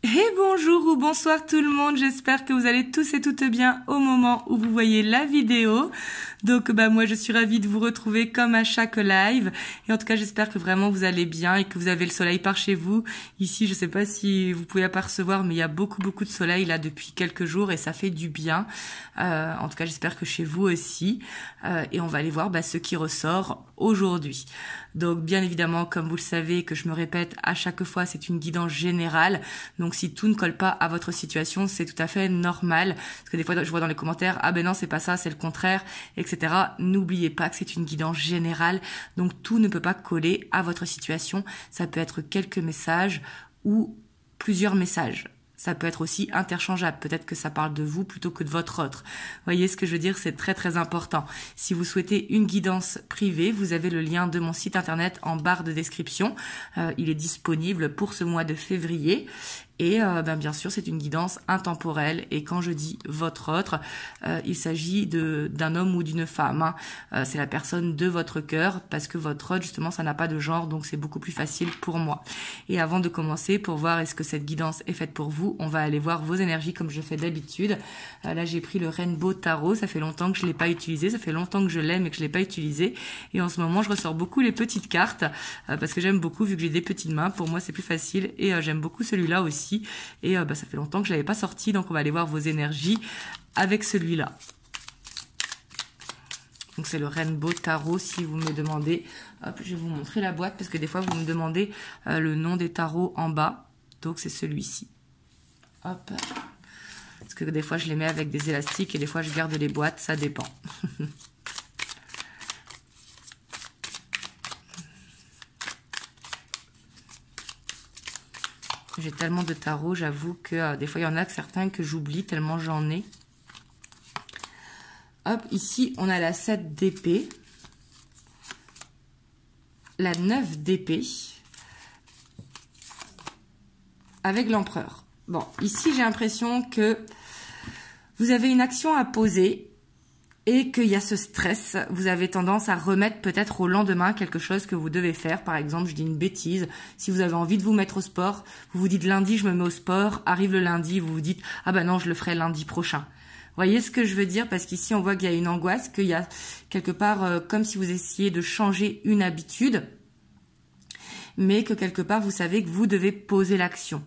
Et bonjour ou bonsoir tout le monde, j'espère que vous allez tous et toutes bien au moment où vous voyez la vidéo. Donc moi je suis ravie de vous retrouver comme à chaque live. Et en tout cas j'espère que vraiment vous allez bien et que vous avez le soleil par chez vous. Ici je sais pas si vous pouvez apercevoir mais il y a beaucoup de soleil là depuis quelques jours et ça fait du bien. En tout cas j'espère que chez vous aussi. Et on va aller voir ce qui ressort aujourd'hui. Donc bien évidemment comme vous le savez que je me répète à chaque fois c'est une guidance générale. Donc si tout ne colle pas à votre situation, c'est tout à fait normal. Parce que des fois, je vois dans les commentaires, ah ben non, c'est pas ça, c'est le contraire, etc. N'oubliez pas que c'est une guidance générale. Donc tout ne peut pas coller à votre situation. Ça peut être quelques messages ou plusieurs messages. Ça peut être aussi interchangeable. Peut-être que ça parle de vous plutôt que de votre autre. Vous voyez ce que je veux dire? C'est très important. Si vous souhaitez une guidance privée, vous avez le lien de mon site internet en barre de description. Il est disponible pour ce mois de février. Et bien sûr, c'est une guidance intemporelle. Et quand je dis votre autre, il s'agit d'un homme ou d'une femme. C'est la personne de votre cœur, parce que votre autre, justement, ça n'a pas de genre, donc c'est beaucoup plus facile pour moi. Et avant de commencer, pour voir est-ce que cette guidance est faite pour vous, on va aller voir vos énergies comme je fais d'habitude. Là, j'ai pris le Rainbow Tarot. Ça fait longtemps que je l'ai pas utilisé. Ça fait longtemps que je l'aime et que je l'ai pas utilisé. Et en ce moment, je ressors beaucoup les petites cartes parce que j'aime beaucoup, vu que j'ai des petites mains. Pour moi, c'est plus facile et j'aime beaucoup celui-là aussi. Et ça fait longtemps que je l'avais pas sorti, donc on va aller voir vos énergies avec celui-là. Donc c'est le Rainbow Tarot si vous me demandez. Hop, je vais vous montrer la boîte parce que des fois vous me demandez le nom des tarots en bas. Donc c'est celui-ci. Hop. Parce que des fois je les mets avec des élastiques et des fois je garde les boîtes, ça dépend. J'ai tellement de tarots, j'avoue que des fois, il y en a certains que j'oublie tellement j'en ai. Hop, ici, on a la 7 d'épée, la 9 d'épée, avec l'empereur. Bon, ici, j'ai l'impression que vous avez une action à poser et qu'il y a ce stress, vous avez tendance à remettre peut-être au lendemain quelque chose que vous devez faire. Par exemple, je dis une bêtise, si vous avez envie de vous mettre au sport, vous vous dites lundi je me mets au sport, arrive le lundi, vous vous dites ah ben non je le ferai lundi prochain. Vous voyez ce que je veux dire? Parce qu'ici on voit qu'il y a une angoisse, qu'il y a quelque part comme si vous essayez de changer une habitude, mais que quelque part vous savez que vous devez poser l'action.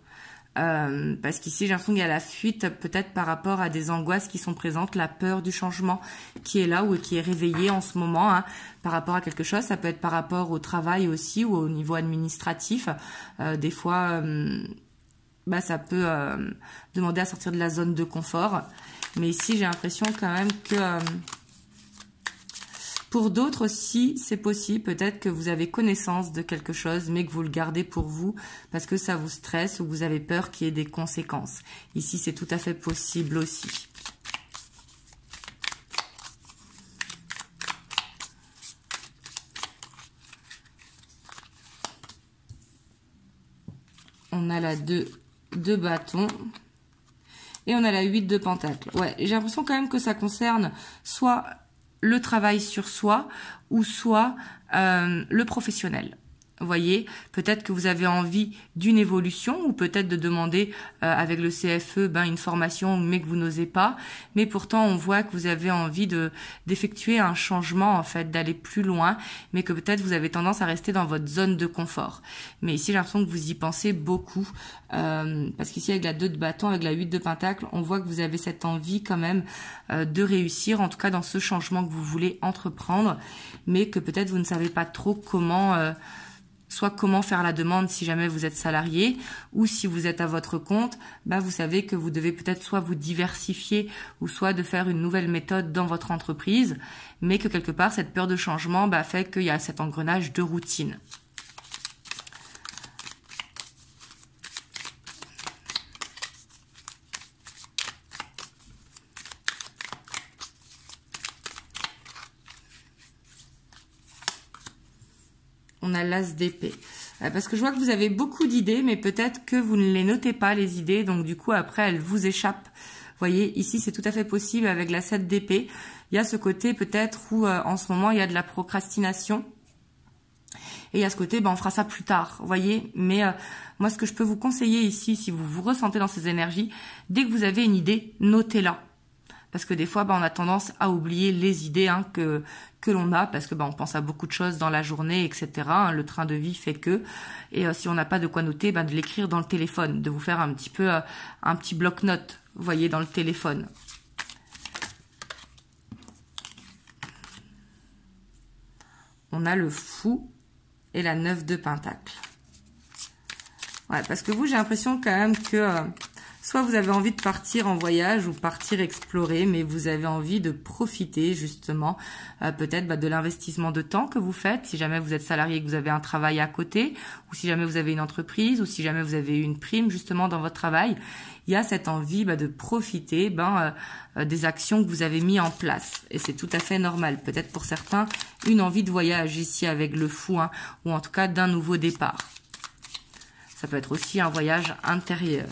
Parce qu'ici j'ai l'impression qu'il y a la fuite peut-être par rapport à des angoisses qui sont présentes, la peur du changement qui est là ou qui est réveillée en ce moment par rapport à quelque chose. Ça peut être par rapport au travail aussi ou au niveau administratif. Des fois ça peut demander à sortir de la zone de confort, mais ici j'ai l'impression quand même que pour d'autres aussi, c'est possible, peut-être que vous avez connaissance de quelque chose, mais que vous le gardez pour vous parce que ça vous stresse ou vous avez peur qu'il y ait des conséquences. Ici, c'est tout à fait possible aussi. On a la 2 de bâton. Et on a la 8 de pentacle. Ouais, j'ai l'impression quand même que ça concerne soit le travail sur soi ou soit le professionnel. Vous voyez, peut-être que vous avez envie d'une évolution ou peut-être de demander avec le CFE une formation mais que vous n'osez pas. Mais pourtant, on voit que vous avez envie d'effectuer un changement, en fait, d'aller plus loin, mais que peut-être vous avez tendance à rester dans votre zone de confort. Mais ici, j'ai l'impression que vous y pensez beaucoup parce qu'ici, avec la 2 de bâton, avec la 8 de pentacle, on voit que vous avez cette envie quand même de réussir, en tout cas dans ce changement que vous voulez entreprendre, mais que peut-être vous ne savez pas trop comment... soit comment faire la demande si jamais vous êtes salarié ou si vous êtes à votre compte, vous savez que vous devez peut-être soit vous diversifier ou soit de faire une nouvelle méthode dans votre entreprise, mais que quelque part cette peur de changement fait qu'il y a cet engrenage de routine. On a l'as d'épée. Parce que je vois que vous avez beaucoup d'idées, mais peut-être que vous ne les notez pas, les idées. Donc, du coup, après, elles vous échappent. Vous voyez, ici, c'est tout à fait possible avec la 7 d'épée. Il y a ce côté peut-être où, en ce moment, il y a de la procrastination. Et il y a ce côté, on fera ça plus tard, vous voyez. Mais moi, ce que je peux vous conseiller ici, si vous vous ressentez dans ces énergies, dès que vous avez une idée, notez-la. Parce que des fois, on a tendance à oublier les idées que l'on a, parce que on pense à beaucoup de choses dans la journée, etc. Le train de vie fait que. Et si on n'a pas de quoi noter, de l'écrire dans le téléphone, de vous faire un petit bloc-notes, vous voyez, dans le téléphone. On a le fou et la 9 de pentacle. Ouais, parce que vous, j'ai l'impression quand même que soit vous avez envie de partir en voyage ou partir explorer, mais vous avez envie de profiter justement peut-être de l'investissement de temps que vous faites, si jamais vous êtes salarié et que vous avez un travail à côté, ou si jamais vous avez une entreprise, ou si jamais vous avez une prime justement dans votre travail. Il y a cette envie de profiter des actions que vous avez mis en place. Et c'est tout à fait normal. Peut-être pour certains, une envie de voyage ici avec le fou, ou en tout cas d'un nouveau départ. Ça peut être aussi un voyage intérieur.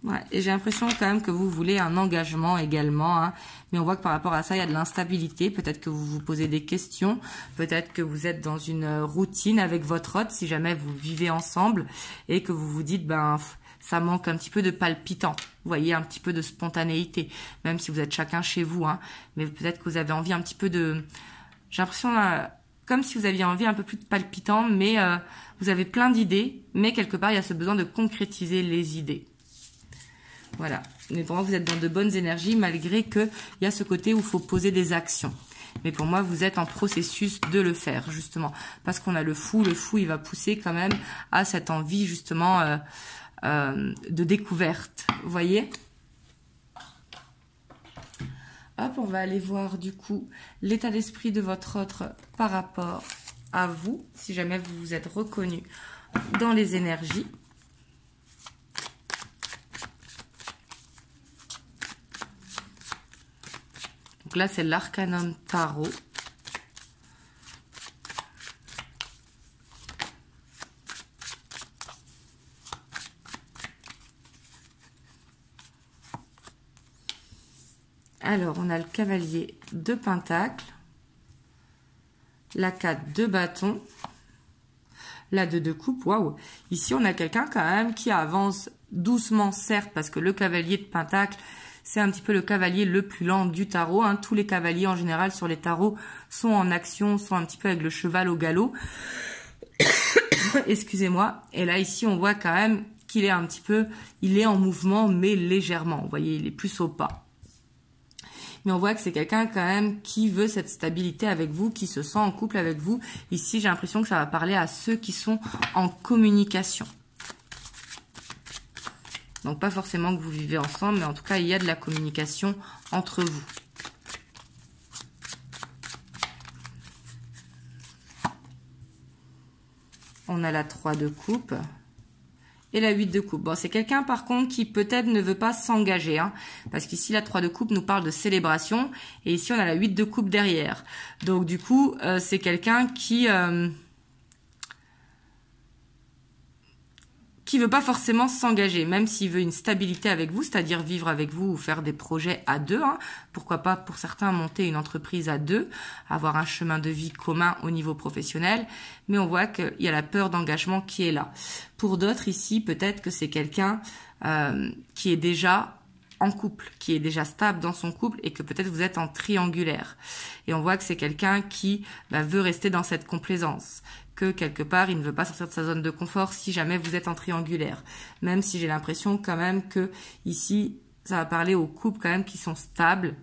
Ouais, et j'ai l'impression quand même que vous voulez un engagement également, mais on voit que par rapport à ça, il y a de l'instabilité. Peut-être que vous vous posez des questions, peut-être que vous êtes dans une routine avec votre hôte, si jamais vous vivez ensemble, et que vous vous dites, ça manque un petit peu de palpitant, vous voyez, un petit peu de spontanéité, même si vous êtes chacun chez vous, mais peut-être que vous avez envie un petit peu de... J'ai l'impression, comme si vous aviez envie un peu plus de palpitant, mais vous avez plein d'idées, mais quelque part, il y a ce besoin de concrétiser les idées. Voilà, mais pour moi vous êtes dans de bonnes énergies malgré qu'il y a ce côté où il faut poser des actions. Mais pour moi vous êtes en processus de le faire justement. Parce qu'on a le fou il va pousser quand même à cette envie justement de découverte. Vous voyez ? Hop, on va aller voir du coup l'état d'esprit de votre autre par rapport à vous. Si jamais vous vous êtes reconnu dans les énergies. Donc là, c'est l'Arcanum Tarot. Alors, on a le Cavalier de Pentacle, la 4 de bâton, la 2 de coupe. Waouh! Ici, on a quelqu'un quand même qui avance doucement, certes, parce que le Cavalier de Pentacle, c'est un petit peu le cavalier le plus lent du tarot. Tous les cavaliers, en général, sur les tarots, sont en action, sont un petit peu avec le cheval au galop. Excusez-moi. Et là, ici, on voit quand même qu'il est il est en mouvement, mais légèrement. Vous voyez, il est plus au pas. Mais on voit que c'est quelqu'un quand même qui veut cette stabilité avec vous, qui se sent en couple avec vous. Ici, j'ai l'impression que ça va parler à ceux qui sont en communication. Donc, pas forcément que vous vivez ensemble, mais en tout cas, il y a de la communication entre vous. On a la 3 de coupe et la 8 de coupe. Bon, c'est quelqu'un, par contre, qui peut-être ne veut pas s'engager. Parce qu'ici, la 3 de coupe nous parle de célébration. Et ici, on a la 8 de coupe derrière. Donc, du coup, c'est quelqu'un qui veut pas forcément s'engager, même s'il veut une stabilité avec vous, c'est-à-dire vivre avec vous ou faire des projets à deux. Pourquoi pas, pour certains, monter une entreprise à deux, avoir un chemin de vie commun au niveau professionnel. Mais on voit qu'il y a la peur d'engagement qui est là. Pour d'autres, ici, peut-être que c'est quelqu'un qui est déjà en couple, qui est déjà stable dans son couple et que peut-être vous êtes en triangulaire. Et on voit que c'est quelqu'un qui veut rester dans cette complaisance, que quelque part, il ne veut pas sortir de sa zone de confort si jamais vous êtes en triangulaire. Même si j'ai l'impression quand même que ici, ça va parler aux couples quand même qui sont stables,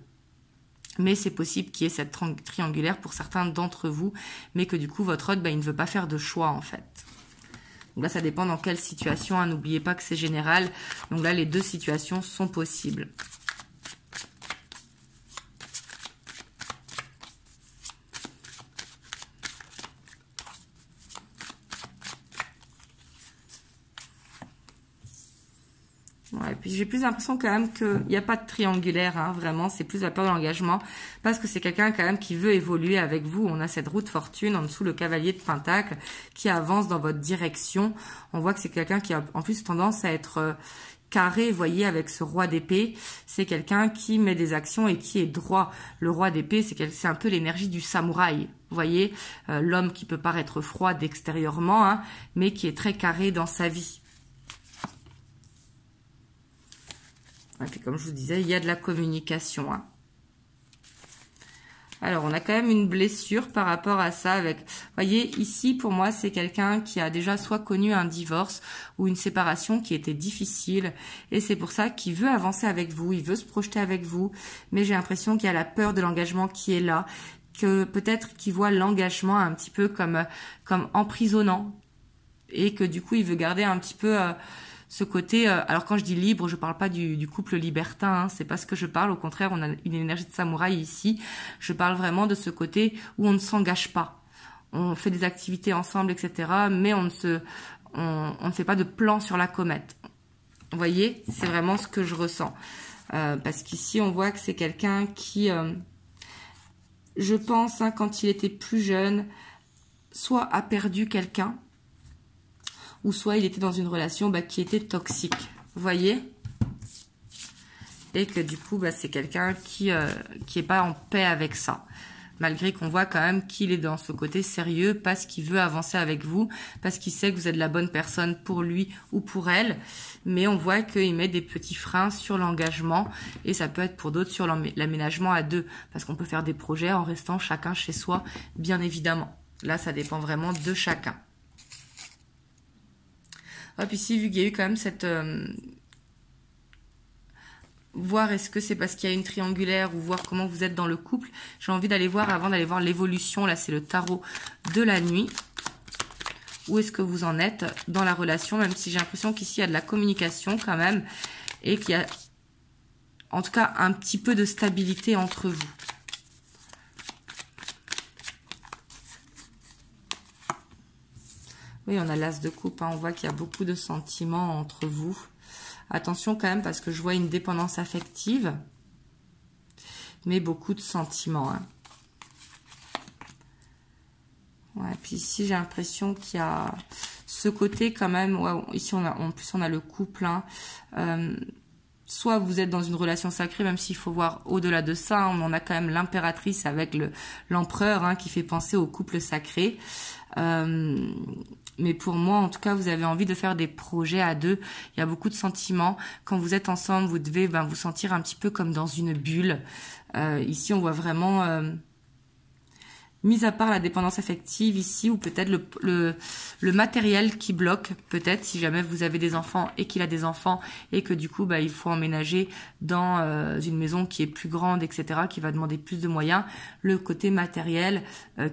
mais c'est possible qu'il y ait cette triangulaire pour certains d'entre vous, mais que du coup, votre hôte, il ne veut pas faire de choix en fait. Donc là, ça dépend dans quelle situation. N'oubliez pas que c'est général. Donc là, les deux situations sont possibles. Ouais, puis j'ai plus l'impression quand même qu'il n'y a pas de triangulaire, vraiment, c'est plus la peur de l'engagement, parce que c'est quelqu'un quand même qui veut évoluer avec vous. On a cette roue de fortune, en dessous le cavalier de pentacle, qui avance dans votre direction. On voit que c'est quelqu'un qui a en plus tendance à être carré, vous voyez, avec ce roi d'épée. C'est quelqu'un qui met des actions et qui est droit. Le roi d'épée, c'est un peu l'énergie du samouraï. Vous voyez, l'homme qui peut paraître froid d'extérieurement, hein, mais qui est très carré dans sa vie. Et puis, comme je vous disais, il y a de la communication, hein. Alors, on a quand même une blessure par rapport à ça. Avec, vous voyez, ici, pour moi, c'est quelqu'un qui a déjà soit connu un divorce ou une séparation qui était difficile. Et c'est pour ça qu'il veut avancer avec vous, il veut se projeter avec vous. Mais j'ai l'impression qu'il y a la peur de l'engagement qui est là. Que peut-être qu'il voit l'engagement un petit peu comme emprisonnant. Et que du coup, il veut garder un petit peu... ce côté, alors quand je dis libre, je parle pas du couple libertin, hein, c'est pas ce que je parle, au contraire, on a une énergie de samouraï ici, je parle vraiment de ce côté où on ne s'engage pas, on fait des activités ensemble, etc., mais on ne fait pas de plan sur la comète. Vous voyez, c'est vraiment ce que je ressens, parce qu'ici on voit que c'est quelqu'un qui, je pense, hein, quand il était plus jeune, soit a perdu quelqu'un, ou soit il était dans une relation qui était toxique, vous voyez, et que du coup c'est quelqu'un qui est pas en paix avec ça, malgré qu'on voit quand même qu'il est dans ce côté sérieux parce qu'il veut avancer avec vous, parce qu'il sait que vous êtes la bonne personne pour lui ou pour elle, mais on voit qu'il met des petits freins sur l'engagement, et ça peut être pour d'autres sur l'aménagement à deux, parce qu'on peut faire des projets en restant chacun chez soi, bien évidemment. Là, ça dépend vraiment de chacun. Puis ici, vu qu'il y a eu quand même cette... voir est-ce que c'est parce qu'il y a une triangulaire ou voir comment vous êtes dans le couple. J'ai envie d'aller voir, avant d'aller voir l'évolution, là c'est le tarot de la nuit. Où est-ce que vous en êtes dans la relation, même si j'ai l'impression qu'ici il y a de la communication quand même. Et qu'il y a en tout cas un petit peu de stabilité entre vous. Oui, on a l'as de coupe, hein. On voit qu'il y a beaucoup de sentiments entre vous. Attention quand même, parce que je vois une dépendance affective, mais beaucoup de sentiments, hein. Ouais, puis ici, j'ai l'impression qu'il y a ce côté quand même, ouais, ici, en plus, on a le couple, hein. Soit vous êtes dans une relation sacrée, même s'il faut voir au-delà de ça, hein, on a quand même l'impératrice avec l'empereur, hein, qui fait penser au couple sacré. Mais pour moi, en tout cas, vous avez envie de faire des projets à deux. Il y a beaucoup de sentiments. Quand vous êtes ensemble, vous devez vous sentir un petit peu comme dans une bulle. Ici, on voit vraiment, mis à part la dépendance affective ici, ou peut-être le matériel qui bloque, peut-être si jamais vous avez des enfants et qu'il a des enfants, et que du coup, il faut emménager dans une maison qui est plus grande, etc., qui va demander plus de moyens. Le côté matériel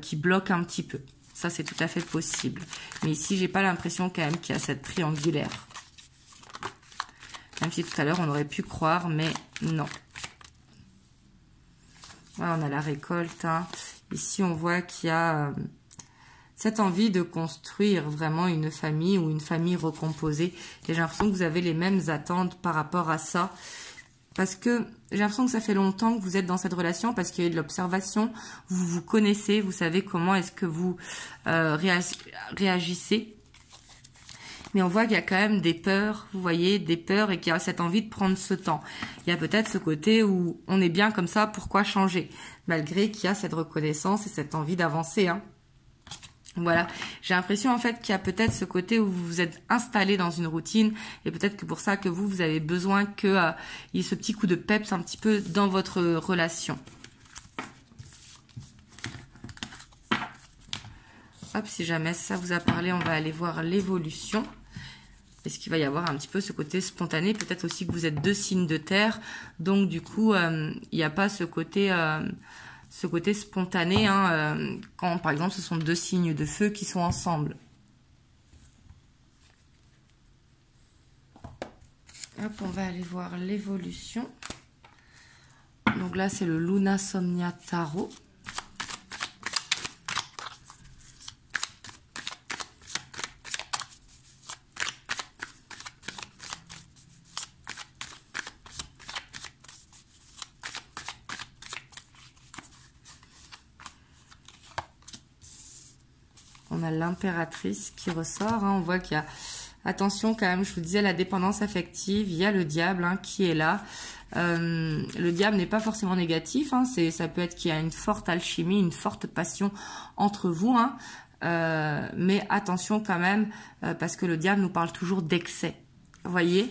qui bloque un petit peu. Ça, c'est tout à fait possible. Mais ici, j'ai pas l'impression quand même qu'il y a cette triangulaire. Même si tout à l'heure, on aurait pu croire, mais non. Ouais, on a la récolte, hein. Ici, on voit qu'il y a cette envie de construire vraiment une famille ou une famille recomposée. Et j'ai l'impression que vous avez les mêmes attentes par rapport à ça. Parce que j'ai l'impression que ça fait longtemps que vous êtes dans cette relation, parce qu'il y a eu de l'observation, vous vous connaissez, vous savez comment est-ce que vous réagissez. Mais on voit qu'il y a quand même des peurs, vous voyez, des peurs, et qu'il y a cette envie de prendre ce temps. Il y a peut-être ce côté où on est bien comme ça, pourquoi changer? Malgré qu'il y a cette reconnaissance et cette envie d'avancer, hein. Voilà, j'ai l'impression en fait qu'il y a peut-être ce côté où vous vous êtes installé dans une routine, et peut-être que pour ça que vous avez besoin qu'il y ait ce petit coup de peps un petit peu dans votre relation. Hop, si jamais ça vous a parlé, on va aller voir l'évolution. Est-ce qu'il va y avoir un petit peu ce côté spontané? Peut-être aussi que vous êtes deux signes de terre, donc du coup, il n'y a pas ce côté spontané, hein, quand par exemple ce sont deux signes de feu qui sont ensemble. Hop, on va aller voir l'évolution. Donc là, c'est le Luna Somnia Tarot. On a l'impératrice qui ressort, hein. On voit qu'il y a Attention quand même, je vous disais, la dépendance affective, il y a le diable hein, qui est là. Le diable n'est pas forcément négatif, hein, ça peut être qu'il y a une forte alchimie, une forte passion entre vous, hein, mais attention quand même, parce que le diable nous parle toujours d'excès, vous voyez.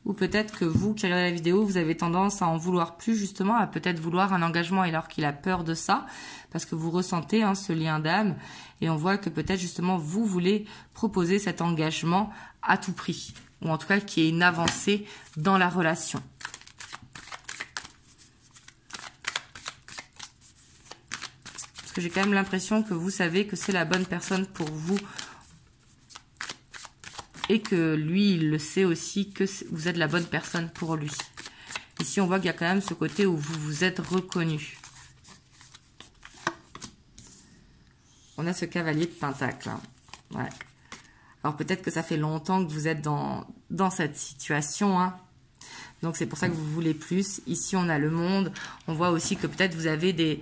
Ou peut-être que vous qui regardez la vidéo, vous avez tendance à en vouloir plus justement, à peut-être vouloir un engagement alors qu'il a peur de ça, parce que vous ressentez hein, ce lien d'âme, et on voit que peut-être justement vous voulez proposer cet engagement à tout prix, ou en tout cas qu'il y ait une avancée dans la relation. Parce que j'ai quand même l'impression que vous savez que c'est la bonne personne pour vous, et que lui, il le sait aussi que vous êtes la bonne personne pour lui. Ici, on voit qu'il y a quand même ce côté où vous vous êtes reconnu. On a ce cavalier de pentacle. Hein. Ouais. Alors peut-être que ça fait longtemps que vous êtes dans cette situation. Hein. Donc c'est pour ça que vous voulez plus. Ici, on a le monde. On voit aussi que peut-être vous avez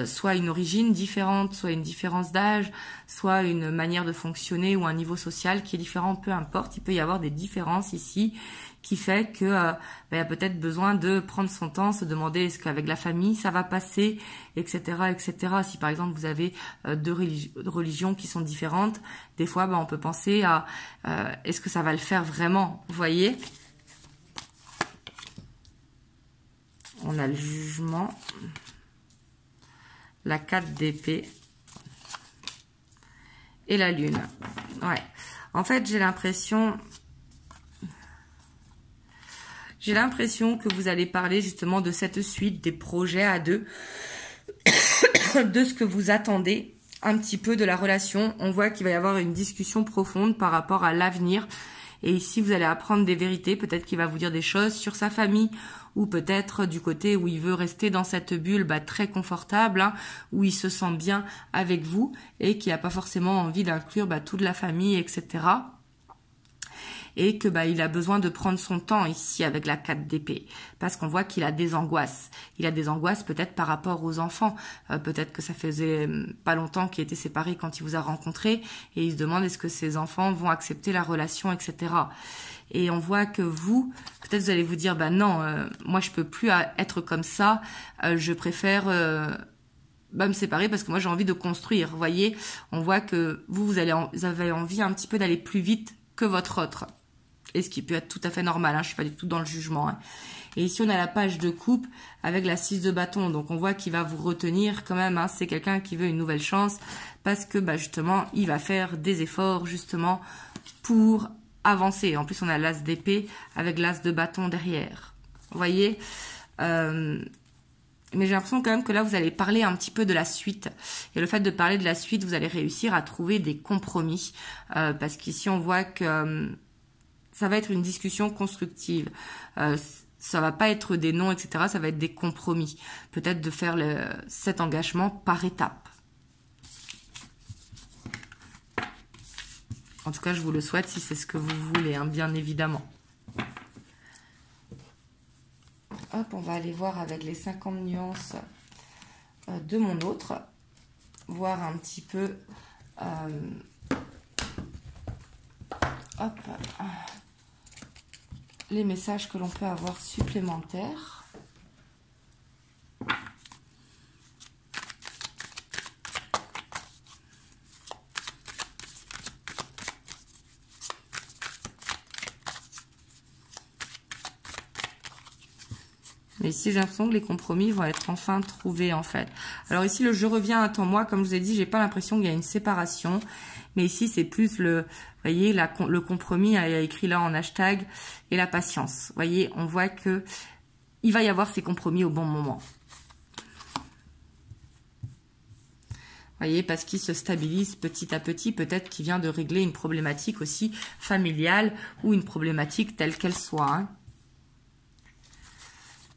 soit une origine différente, soit une différence d'âge, soit une manière de fonctionner ou un niveau social qui est différent, peu importe. Il peut y avoir des différences ici qui fait que il y a peut-être besoin de prendre son temps, se demander est-ce qu'avec la famille ça va passer, etc., etc. Si par exemple vous avez deux religions qui sont différentes, des fois on peut penser à est-ce que ça va le faire vraiment, vous voyez. On a le jugement, la 4 d'épée et la lune. Ouais. En fait, j'ai l'impression que vous allez parler justement de cette suite des projets à deux, de ce que vous attendez un petit peu de la relation. On voit qu'il va y avoir une discussion profonde par rapport à l'avenir. Et ici, vous allez apprendre des vérités. Peut-être qu'il va vous dire des choses sur sa famille, ou peut-être du côté où il veut rester dans cette bulle très confortable, hein, où il se sent bien avec vous et qui n'a pas forcément envie d'inclure toute la famille, etc. Et que il a besoin de prendre son temps ici avec la 4 d'épée, parce qu'on voit qu'il a des angoisses. Il a des angoisses peut-être par rapport aux enfants. Peut-être que ça faisait pas longtemps qu'il était séparé quand il vous a rencontré, et il se demande est-ce que ses enfants vont accepter la relation, etc. Et on voit que vous, peut-être vous allez vous dire, non, moi je peux plus être comme ça, je préfère me séparer parce que moi j'ai envie de construire. Vous voyez, on voit que vous avez envie un petit peu d'aller plus vite que votre autre. Et ce qui peut être tout à fait normal, hein, je suis pas du tout dans le jugement. Hein. Et ici on a la page de coupe avec la 6 de bâton, donc on voit qu'il va vous retenir quand même, hein, c'est quelqu'un qui veut une nouvelle chance, parce que justement il va faire des efforts justement pour avancer. En plus on a l'as d'épée avec l'as de bâton derrière. Vous voyez, mais j'ai l'impression quand même que là vous allez parler un petit peu de la suite, et le fait de parler de la suite, vous allez réussir à trouver des compromis, parce qu'ici on voit que ça va être une discussion constructive. Ça va pas être des non, etc. Ça va être des compromis. Peut-être de faire cet engagement par étapes. En tout cas, je vous le souhaite si c'est ce que vous voulez, hein, bien évidemment. Hop, on va aller voir avec les 50 nuances de mon autre. Voir un petit peu... hop, les messages que l'on peut avoir supplémentaires. Mais ici, j'ai l'impression que les compromis vont être enfin trouvés, en fait. Alors ici, le « je reviens à temps moi », comme je vous ai dit, j'ai pas l'impression qu'il y a une séparation. Mais ici, c'est plus vous voyez, le compromis, il y a écrit là en hashtag, et la patience. Vous voyez, on voit que il va y avoir ces compromis au bon moment. Vous voyez, parce qu'il se stabilise petit à petit, peut-être qu'il vient de régler une problématique aussi familiale, ou une problématique telle qu'elle soit, hein.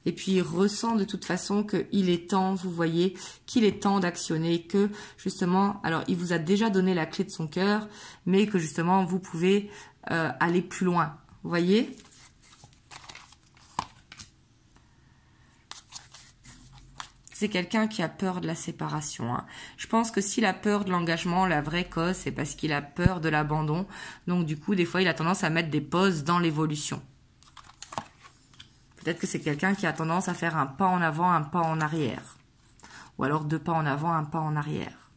Et puis, il ressent de toute façon qu'il est temps, vous voyez, qu'il est temps d'actionner, que justement, alors il vous a déjà donné la clé de son cœur, mais que justement, vous pouvez aller plus loin, vous voyez. c'est quelqu'un qui a peur de la séparation. Hein. Je pense que s'il a peur de l'engagement, la vraie cause, c'est parce qu'il a peur de l'abandon. Donc du coup, des fois, il a tendance à mettre des pauses dans l'évolution. Peut-être que c'est quelqu'un qui a tendance à faire un pas en avant, un pas en arrière. Ou alors 2 pas en avant, un pas en arrière.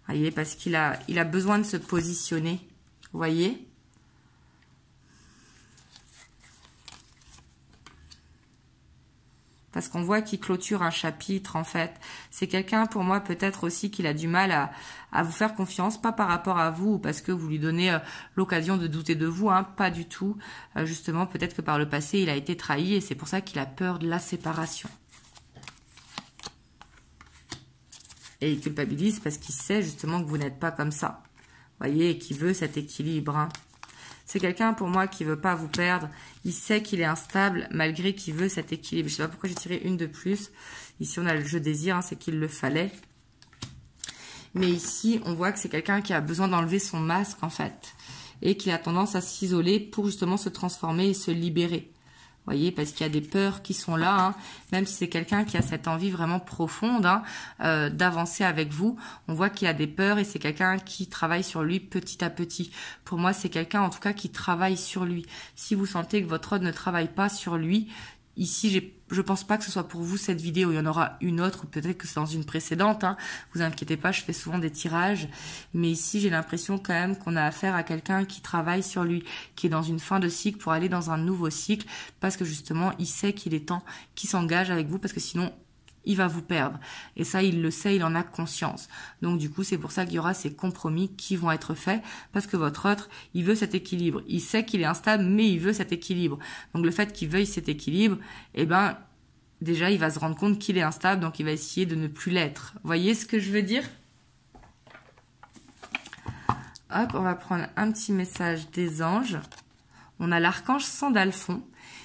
Vous voyez, parce qu'il a besoin de se positionner. Vous voyez ? Parce qu'on voit qu'il clôture un chapitre, en fait. C'est quelqu'un, pour moi, peut-être aussi qu'il a du mal à vous faire confiance, pas par rapport à vous, parce que vous lui donnez l'occasion de douter de vous, hein, pas du tout. Justement, peut-être que par le passé, il a été trahi, et c'est pour ça qu'il a peur de la séparation. Et il culpabilise parce qu'il sait justement que vous n'êtes pas comme ça. Vous voyez, et qu'il veut cet équilibre, hein. C'est quelqu'un, pour moi, qui ne veut pas vous perdre. Il sait qu'il est instable, malgré qu'il veut cet équilibre. Je ne sais pas pourquoi j'ai tiré une de plus. Ici, on a le jeu désir, hein, c'est qu'il le fallait. Mais ici, on voit que c'est quelqu'un qui a besoin d'enlever son masque, en fait. Et qui a tendance à s'isoler pour justement se transformer et se libérer. Vous voyez, parce qu'il y a des peurs qui sont là, hein, même si c'est quelqu'un qui a cette envie vraiment profonde, hein, d'avancer avec vous. On voit qu'il y a des peurs et c'est quelqu'un qui travaille sur lui petit à petit. Pour moi, c'est quelqu'un en tout cas qui travaille sur lui. Si vous sentez que votre autre ne travaille pas sur lui, ici, je pense pas que ce soit pour vous cette vidéo. Il y en aura une autre, ou peut-être que c'est dans une précédente. Hein. Vous inquiétez pas, je fais souvent des tirages. Mais ici, j'ai l'impression quand même qu'on a affaire à quelqu'un qui travaille sur lui, qui est dans une fin de cycle pour aller dans un nouveau cycle, parce que justement, il sait qu'il est temps qu'il s'engage avec vous, parce que sinon, il va vous perdre. Et ça, il le sait, il en a conscience. Donc du coup, c'est pour ça qu'il y aura ces compromis qui vont être faits, parce que votre autre, il veut cet équilibre. Il sait qu'il est instable, mais il veut cet équilibre. Donc le fait qu'il veuille cet équilibre, eh ben, déjà, il va se rendre compte qu'il est instable, donc il va essayer de ne plus l'être. Vous voyez ce que je veux dire? Hop, on va prendre un petit message des anges. On a l'archange Sandalphon.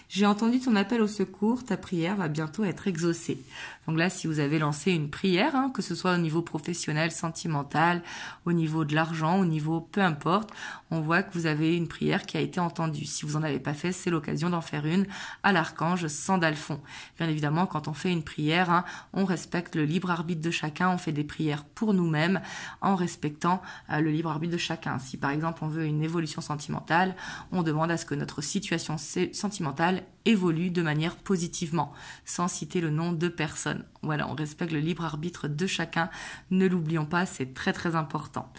J'ai entendu ton appel au secours, ta prière va bientôt être exaucée. Donc là, si vous avez lancé une prière, hein, que ce soit au niveau professionnel, sentimental, au niveau de l'argent, au niveau peu importe, on voit que vous avez une prière qui a été entendue. Si vous n'en avez pas fait, c'est l'occasion d'en faire une à l'archange Sandalphon. Bien évidemment, quand on fait une prière, hein, on respecte le libre arbitre de chacun, on fait des prières pour nous-mêmes en respectant le libre arbitre de chacun. Si par exemple on veut une évolution sentimentale, on demande à ce que notre situation sentimentale évolue de manière positivement, sans citer le nom de personne. Voilà, on respecte le libre arbitre de chacun. Ne l'oublions pas, c'est très très important.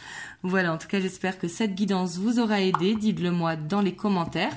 Voilà, en tout cas, j'espère que cette guidance vous aura aidé. Dites-le moi dans les commentaires.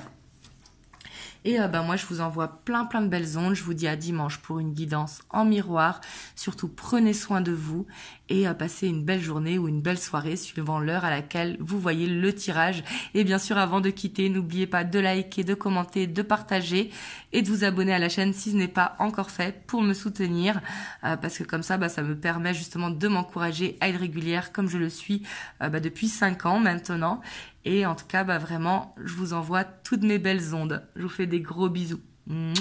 Et moi, je vous envoie plein de belles ondes. Je vous dis à dimanche pour une guidance en miroir. Surtout, prenez soin de vous et passez une belle journée ou une belle soirée suivant l'heure à laquelle vous voyez le tirage. Et bien sûr, avant de quitter, n'oubliez pas de liker, de commenter, de partager et de vous abonner à la chaîne si ce n'est pas encore fait pour me soutenir. Parce que comme ça, ça me permet justement de m'encourager à être régulière comme je le suis depuis 5 ans maintenant. Et en tout cas, vraiment, je vous envoie toutes mes belles ondes. Je vous fais des gros bisous. Mouah.